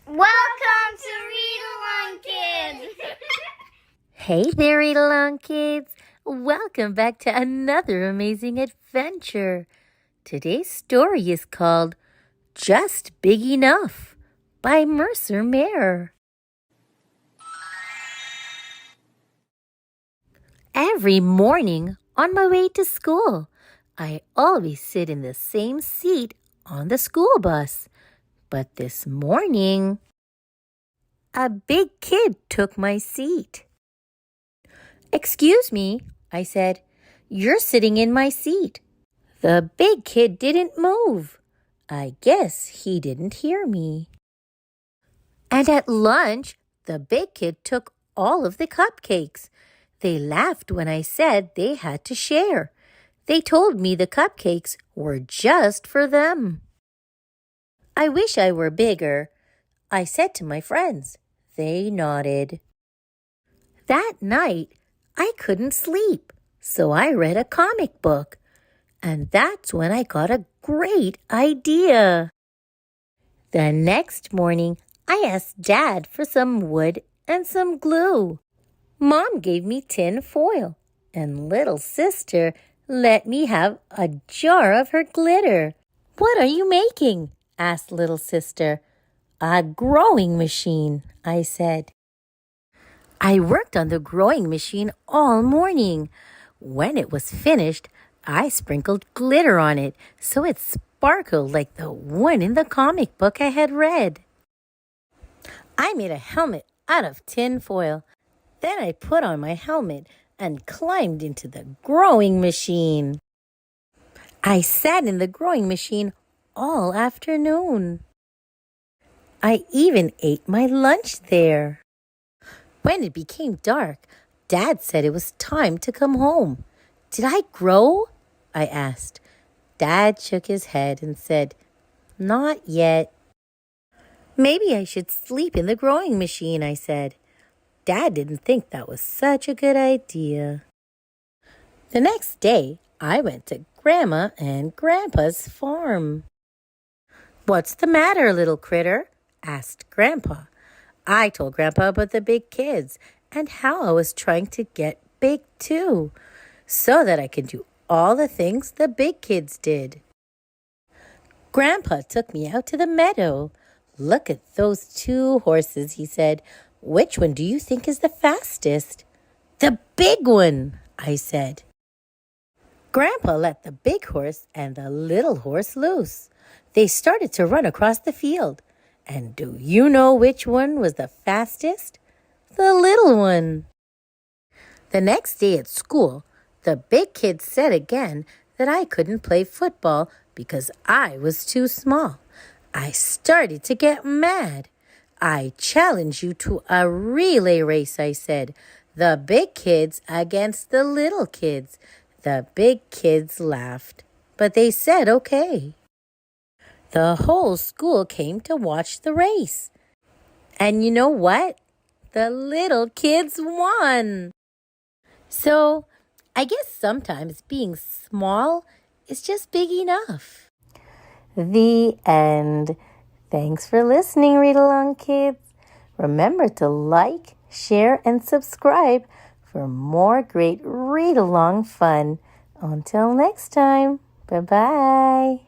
Welcome to Read Along Kids! Hey there, Aloud kids! Welcome back to another amazing adventure. Today's story is called Just Big Enough by Mercer Mayer. Every morning on my way to school, I always sit in the same seat on the school bus. But this morning, a big kid took my seat. "Excuse me," I said. "You're sitting in my seat." The big kid didn't move. I guess he didn't hear me. And at lunch, the big kid took all of the cupcakes. They laughed when I said they had to share. They told me the cupcakes were just for them. I wish I were bigger, I said to my friends. They nodded. That night, I couldn't sleep, so I read a comic book. And that's when I got a great idea. The next morning, I asked Dad for some wood and some glue. Mom gave me tin foil, and little sister let me have a jar of her glitter. "What are you making?" asked little sister. "A growing machine," I said. I worked on the growing machine all morning. When it was finished, I sprinkled glitter on it so it sparkled like the one in the comic book I had read. I made a helmet out of tin foil. Then I put on my helmet and climbed into the growing machine. I sat in the growing machine all afternoon. I even ate my lunch there. When it became dark, Dad said it was time to come home. "Did I grow?" I asked. Dad shook his head and said, "Not yet." "Maybe I should sleep in the growing machine," I said. Dad didn't think that was such a good idea. The next day, I went to Grandma and Grandpa's farm. "What's the matter, little critter?" asked Grandpa. I told Grandpa about the big kids and how I was trying to get big too, so that I could do all the things the big kids did. Grandpa took me out to the meadow. "Look at those two horses," he said. "Which one do you think is the fastest?" "The big one," I said. Grandpa let the big horse and the little horse loose. They started to run across the field. And do you know which one was the fastest? The little one. The next day at school, the big kid said again that I couldn't play football because I was too small. I started to get mad. "I challenge you to a relay race," I said. "The big kids against the little kids." The big kids laughed, but they said okay. The whole school came to watch the race. And you know what? The little kids won. So, I guess sometimes being small is just big enough. The end. Thanks for listening, Read Along Kids. Remember to like, share, and subscribe for more great read-along fun. Until next time, bye-bye.